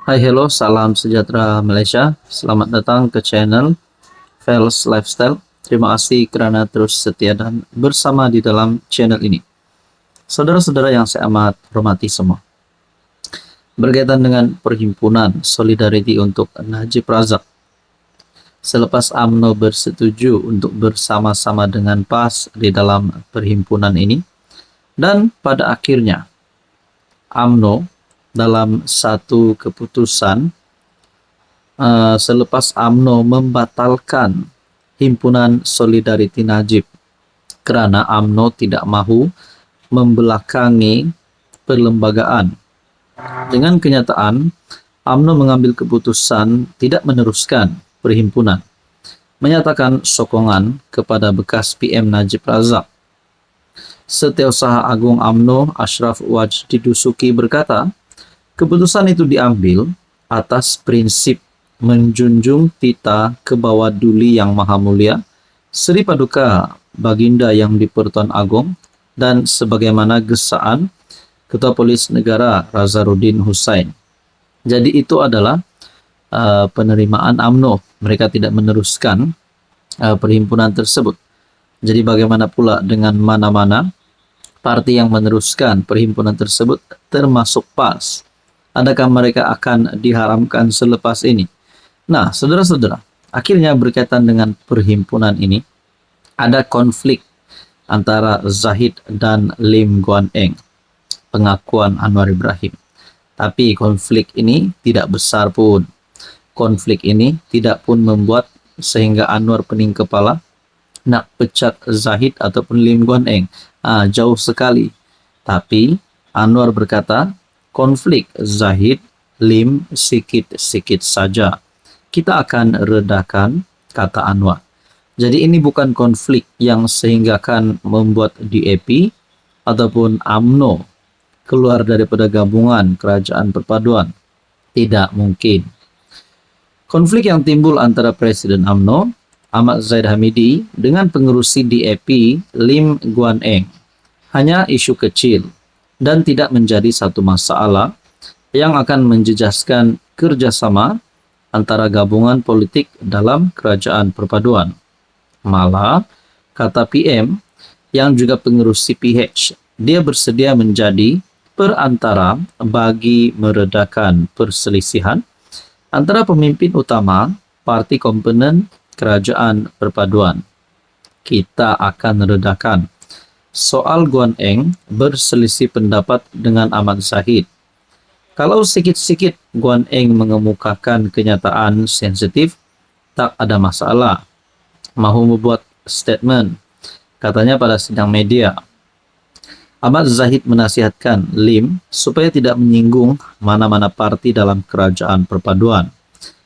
Hai, hello, salam sejahtera Malaysia. Selamat datang ke channel Fels Lifestyle. Terima kasih kerana terus setia dan bersama di dalam channel ini. Saudara-saudara yang saya amat hormati semua. Berkaitan dengan Perhimpunan Solidariti untuk Najib Razak. Selepas UMNO bersetuju untuk bersama-sama dengan PAS di dalam perhimpunan ini, dan pada akhirnya UMNO dalam satu keputusan selepas UMNO membatalkan Himpunan Solidariti Najib kerana UMNO tidak mahu membelakangi perlembagaan. Dengan kenyataan, UMNO mengambil keputusan tidak meneruskan perhimpunan, menyatakan sokongan kepada bekas PM Najib Razak. Setiausaha Agung UMNO Ashraf Wajdi Dusuki berkata, keputusan itu diambil atas prinsip menjunjung tita Kebawah Duli Yang Maha Mulia, Seri Paduka Baginda Yang di-Pertuan Agong, dan sebagaimana gesaan Ketua Polis Negara Razarudin Hussain. Jadi itu adalah penerimaan UMNO. Mereka tidak meneruskan perhimpunan tersebut. Jadi bagaimana pula dengan mana-mana parti yang meneruskan perhimpunan tersebut termasuk PAS? Adakah mereka akan diharamkan selepas ini? Nah, saudara-saudara, akhirnya berkaitan dengan perhimpunan ini, ada konflik antara Zahid dan Lim Guan Eng, pengakuan Anwar Ibrahim. Tapi konflik ini tidak besar pun. Konflik ini tidak pun membuat sehingga Anwar pening kepala nak pecat Zahid ataupun Lim Guan Eng. Jauh sekali. Tapi Anwar berkata, konflik Zahid, Lim sikit-sikit saja. Kita akan redakan, kata Anwar. Jadi ini bukan konflik yang sehingga akan membuat DAP ataupun UMNO keluar daripada gabungan kerajaan perpaduan. Tidak mungkin. Konflik yang timbul antara Presiden UMNO, Ahmad Zahid Hamidi, dengan pengerusi DAP Lim Guan Eng hanya isu kecil dan tidak menjadi satu masalah yang akan menjejaskan kerjasama antara gabungan politik dalam kerajaan perpaduan. Malah, kata PM yang juga pengerusi PH, dia bersedia menjadi perantara bagi meredakan perselisihan antara pemimpin utama parti komponen kerajaan perpaduan. Kita akan redakan. Soal Guan Eng berselisih pendapat dengan Ahmad Zahid. Kalau sikit-sikit Guan Eng mengemukakan kenyataan sensitif, tak ada masalah. Mahu membuat statement, katanya pada sidang media. Ahmad Zahid menasihatkan Lim supaya tidak menyinggung mana-mana parti dalam kerajaan perpaduan,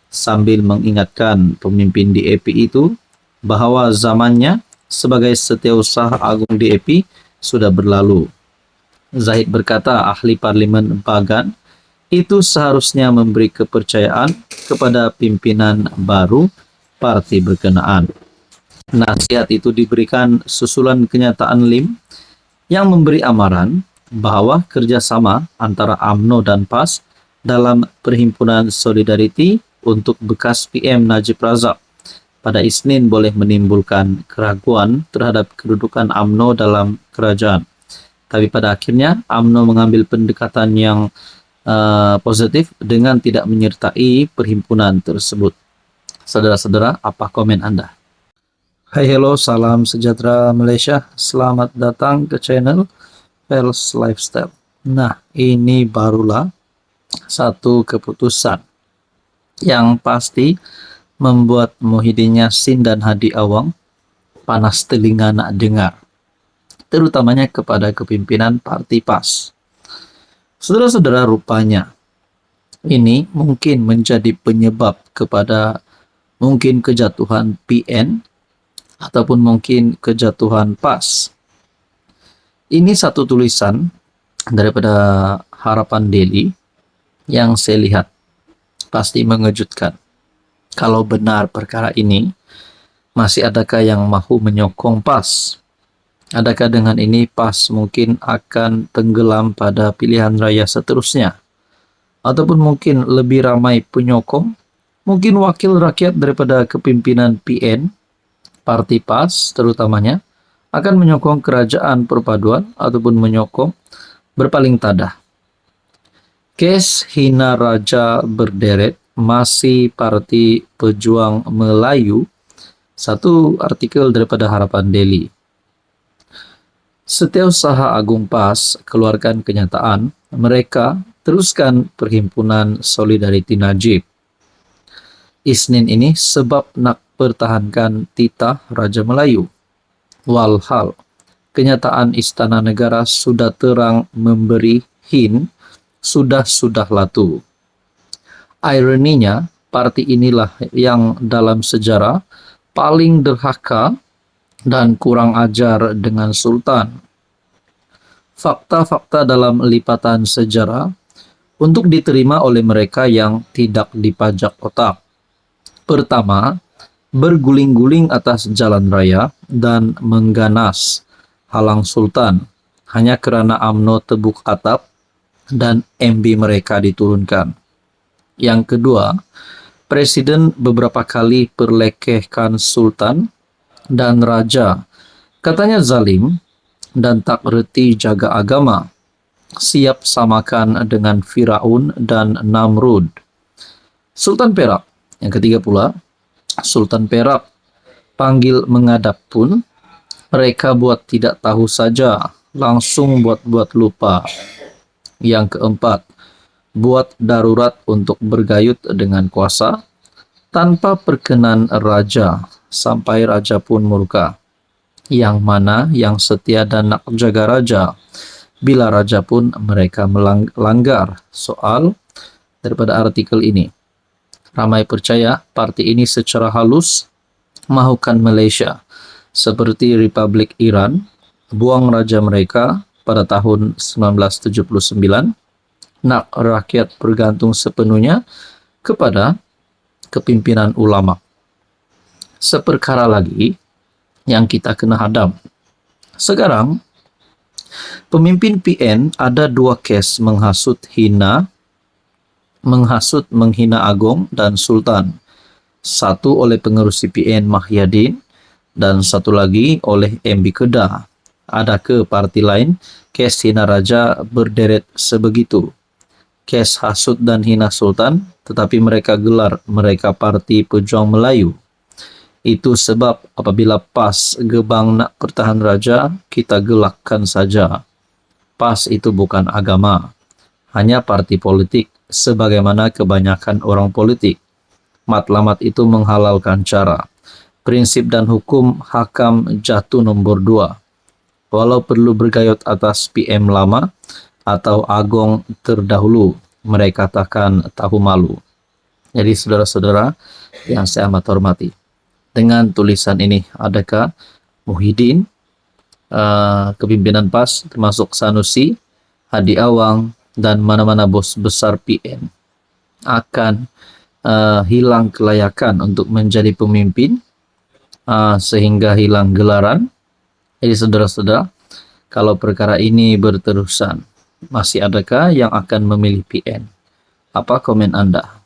sambil mengingatkan pemimpin DAP itu bahawa zamannya sebagai Setiausaha Agung DAP sudah berlalu. Zahid berkata ahli Parlimen Bagan itu seharusnya memberi kepercayaan kepada pimpinan baru parti berkenaan. Nasihat itu diberikan susulan kenyataan Lim yang memberi amaran bahawa kerjasama antara UMNO dan PAS dalam Perhimpunan Solidariti untuk bekas PM Najib Razak pada Isnin boleh menimbulkan keraguan terhadap kedudukan UMNO dalam kerajaan. Tapi pada akhirnya UMNO mengambil pendekatan yang positif dengan tidak menyertai perhimpunan tersebut. Saudara-saudara, apa komen Anda? Hai, hello, salam sejahtera Malaysia. Selamat datang ke channel Fels Lifestyle. Nah, ini barulah satu keputusan yang pasti membuat Muhyiddin Yassin dan Hadi Awang panas telinga nak dengar, terutamanya kepada kepimpinan parti PAS. Saudara-saudara, rupanya ini mungkin menjadi penyebab kepada mungkin kejatuhan PN ataupun mungkin kejatuhan PAS. Ini satu tulisan daripada Harapan Daily yang saya lihat pasti mengejutkan. Kalau benar perkara ini, masih adakah yang mahu menyokong PAS? Adakah dengan ini PAS mungkin akan tenggelam pada pilihan raya seterusnya? ataupun mungkin lebih ramai penyokong, mungkin wakil rakyat daripada kepimpinan PN, Parti PAS terutamanya, akan menyokong kerajaan perpaduan ataupun menyokong berpaling tadah. Kes hina raja berderet masih Parti Pejuang Melayu, satu artikel daripada Harapan Daily. Setiausaha Agung PAS keluarkan kenyataan mereka teruskan Perhimpunan Solidariti Najib. Isnin ini sebab nak pertahankan titah Raja Melayu. Walhal, kenyataan Istana Negara sudah terang memberi hin sudah latu. Ironinya, parti inilah yang dalam sejarah paling derhaka dan kurang ajar dengan Sultan. Fakta-fakta dalam lipatan sejarah untuk diterima oleh mereka yang tidak dipajak otak. Pertama, berguling-guling atas jalan raya dan mengganas halang Sultan hanya kerana UMNO tebuk atap dan MB mereka diturunkan. Yang kedua, Presiden beberapa kali perlekehkan Sultan dan Raja. Katanya zalim dan tak reti jaga agama. Siap samakan dengan Firaun dan Namrud. Sultan Perak. Yang ketiga pula, Sultan Perak panggil menghadap pun mereka buat tidak tahu saja, langsung buat lupa. Yang keempat, buat darurat untuk bergayut dengan kuasa tanpa perkenan raja, sampai raja pun murka. Yang mana yang setia dan nak jaga raja, bila raja pun mereka melanggar. Soal daripada artikel ini. Ramai percaya parti ini secara halus mahukan Malaysia seperti Republik Iran buang raja mereka pada tahun 1979, nak rakyat bergantung sepenuhnya kepada kepimpinan ulama. Seperkara lagi yang kita kena hadam. Sekarang, pemimpin PN ada dua kes menghina Agong dan Sultan. Satu oleh pengerusi PN Mahyadin dan satu lagi oleh MB Kedah. Ada ke parti lain kes hina raja berderet sebegitu. Kes hasut dan hina Sultan, tetapi mereka gelar mereka Parti Pejuang Melayu. Itu sebab apabila PAS gebang nak pertahan raja, kita gelakkan saja. PAS itu bukan agama, hanya parti politik sebagaimana kebanyakan orang politik. Matlamat itu menghalalkan cara. Prinsip dan hukum hakam jatuh nombor 2. Walau perlu bergayut atas PM lama atau Agong terdahulu, mereka takkan tahu malu. Jadi saudara-saudara yang saya amat hormati, dengan tulisan ini, adakah Muhyiddin, kepimpinan PAS termasuk Sanusi, Hadi Awang, dan mana-mana bos besar PN akan hilang kelayakan untuk menjadi pemimpin sehingga hilang gelaran? Jadi saudara-saudara, kalau perkara ini berterusan, masih adakah yang akan memilih PN? Apa komen Anda?